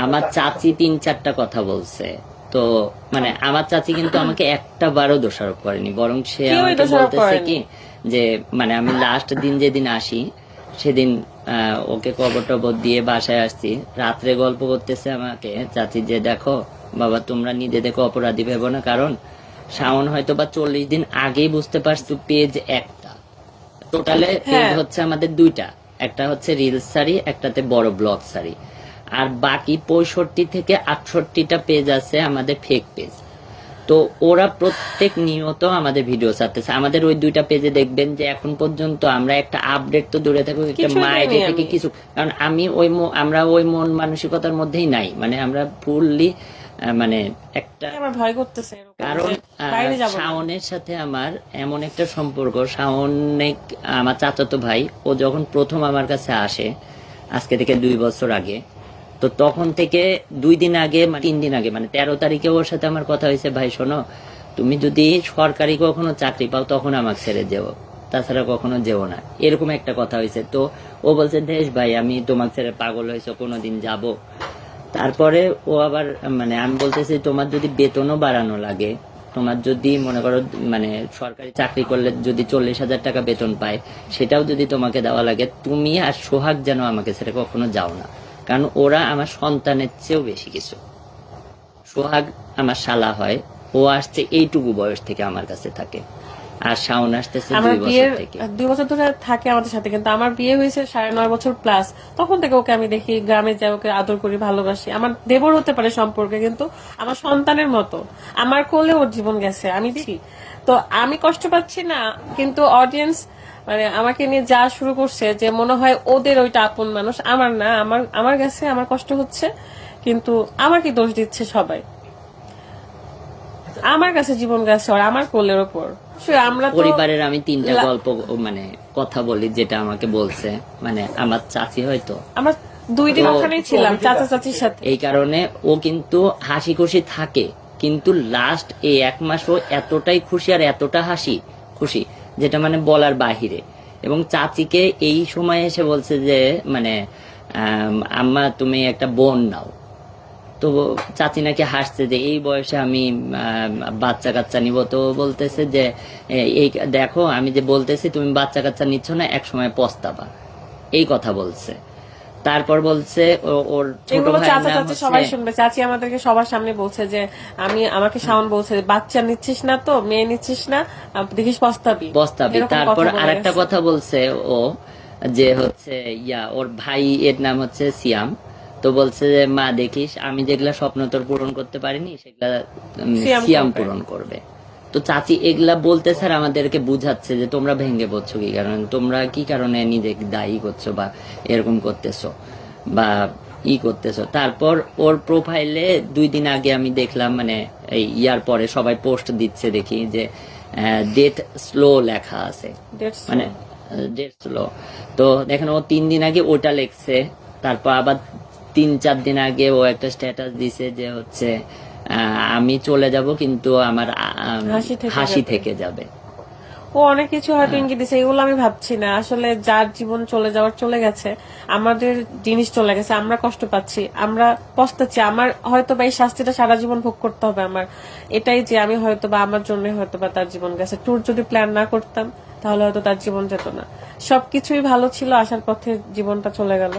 আমার চাচি 3-4টা কথা বলছে। তো মানে আমার চাচি কিন্তু আমাকে একটা বারও দোষারোপ করেনি, বরং সে আমাকে বলতেছে কি যে মানে আমি লাস্ট দিন যেদিন আসি সেদিন ওকে কবর টবর দিয়ে বাসায় আসছি, রাত্রে গল্প করতেছে আমাকে চাচি যে দেখো বাবা তোমরা নিজেদেরকে অপরাধী ভেবো না, কারণ শাওন হয়তো বা 40 দিন আগেই বুঝতে পারছো পেজ একটা, টোটালে পেজ হচ্ছে আমাদের দুইটা, একটা হচ্ছে রিলস সারি, একটাতে বড় ব্লগ সারি, আর বাকি 65 থেকে 68টা পেজ আছে আমাদের ফেক পেজ। তো ওরা প্রত্যেক নিয়ত আমাদের ভিডিও ছাড়তেছে। আমাদের ওই দুইটা পেজে দেখবেন যে এখন পর্যন্ত আমরা একটা আপডেট তো দূরে থাকুক, একটা মাইডে থেকে কিছু, কারণ আমরা ওই মন মানসিকতার মধ্যেই নাই, মানে আমরা ফুললি মানে একটা ভয় করতেছে, কারণ শাওনের সাথে আমার এমন একটা সম্পর্ক, শাওন আমার চাচাতো ভাই, ও যখন প্রথম আমার কাছে আসে আজকে থেকে 2 বছর আগে, তো তখন থেকে 2 দিন আগে 3 দিন আগে মানে 13 তারিখে ওর সাথে আমার কথা হয়েছে, ভাই শোনো তুমি যদি সরকারি কখনো চাকরি পাও তখন আমাকে ছেড়ে যেও, তাছাড়া কখনো যেও না, এরকম একটা কথা হয়েছে। তো ও বলছে দেশ ভাই আমি তোমাকে ছেড়ে পাগল হয়েছে, কোনোদিন যাব। তারপরে ও আবার মানে আমি বলতেছি তোমার যদি বেতনও বাড়ানো লাগে, তোমার যদি মনে করো মানে সরকারি চাকরি করলে যদি 40,000 টাকা বেতন পায় সেটাও যদি তোমাকে দেওয়া লাগে, তুমি আর সোহাগ যেন আমাকে ছেড়ে কখনো যাও না, কারণ ওরা আমার সন্তানের চেয়েও বেশি কিছু। সোহাগ আমার শালা হয়, ও আসছে এইটুকু বয়স থেকে আমার কাছে থাকে, আর শাওন আসতেছে 2 বছর থেকে। 2 বছর ধরে থাকে আমাদের সাথে, কিন্তু আমার বিয়ে হয়েছে 9.5 বছর প্লাস, তখন থেকে ওকে আমি দেখি, গ্রামে যাই, ওকে আদর করি, ভালোবাসি। আমার দেবর হতে পারে সম্পর্কে, কিন্তু আমার সন্তানের মতো, আমার কোলে ওর জীবন গেছে, আমি দেখি। তো আমি কষ্ট পাচ্ছি না, কিন্তু অডিয়েন্স মানে আমাকে নিয়ে যা শুরু করছে যে মনে হয় ওদের ওইটা আপন মানুষ, আমার না, আমার কাছে আমার কষ্ট হচ্ছে, কিন্তু আমাকে দোষ দিচ্ছে সবাই। আমার কাছে জীবন গেছে আর আমার কোলের ওপর। আমরা পরিবারের আমি 3টা গল্প মানে কথা বলি যেটা আমাকে বলছে, মানে আমার চাচি হয়তো আমরা 2 দিন ওখানেই ছিলাম চাচা চাচির সাথে, এই কারণে ও কিন্তু হাসি খুশি থাকে, কিন্তু লাস্ট এই 1 মাস ও এতটাই খুশি আর এতটা খুশি যেটা মানে বলার বাহিরে। এবং চাচিকে এই সময় এসে বলছে যে মানে আম্মা তুমি একটা বোন নাও, তো চাচি নাকি হাসছে যে এই বয়সে আমি বাচ্চা কাচ্চা নিব। তো বলতেছে যে এই দেখো আমি যে বলতেছি তুমি বাচ্চা কাচ্চা নিচ্ছ না, এক সময় পস্তাবা, এই কথা বলছে। তারপর বলছে ওর ছোট ভাই সবাই শুনবে, চাচি আমাদেরকে সবার সামনে বলছে যে আমাকে শাওন বলছে বাচ্চা নিচ্ছিস না তো, মেয়ে নিচ্ছিস না, দেখিস পস্তাবি। তারপর আরেকটা কথা বলছে ও যে হচ্ছে ওর ভাই এর নাম হচ্ছে সিয়াম, তো বলছে যে মা দেখিস আমি যেগুলা স্বপ্ন তোর পূরণ করতে পারিনি সেগুলা সিয়াম পূরণ করবে। তো চাচি এগুলা বলতে স্যার আমাদেরকে বুঝাচ্ছে যে তোমরা ভেঙে পড়ছো কি কারণে, তোমরা কি কারণে নিজেকে দায়ী করছো বা এরকম করতেছো বা করতেছো। তারপর ওর প্রোফাইলে 2 দিন আগে আমি দেখলাম মানে এই পরে সবাই পোস্ট দিচ্ছে দেখি যে ডেট স্লো লেখা আছে, মানে ডেট স্লো। তো দেখেন ও 3 দিন আগে ওটা লেখছে, তারপর আবার 3-4 দিন আগে ও একটা স্ট্যাটাস দিছে যে হচ্ছে আমি চলে যাব কিন্তু আমার হাসি থেকে যাবে। ও অনেক কিছু হয়তো ইঙ্গিত দিছে, এগুলো আমি ভাবছি না। আসলে যার জীবন চলে যাওয়ার চলে গেছে, আমাদের জিনিস চলে গেছে, আমরা কষ্ট পাচ্ছি, আমরা পস্তাচ্ছি। আমার হয়তো বা এই শাস্তিটা সারা জীবন ভোগ করতে হবে আমার, এটাই যে আমি হয়তো বা আমার জন্য হয়তো বা তার জীবন গেছে। ট্যুর যদি প্ল্যান না করতাম তাহলে হয়তো তার জীবন যেত না। সবকিছুই ভালো ছিল, আসার পথে জীবনটা চলে গেল।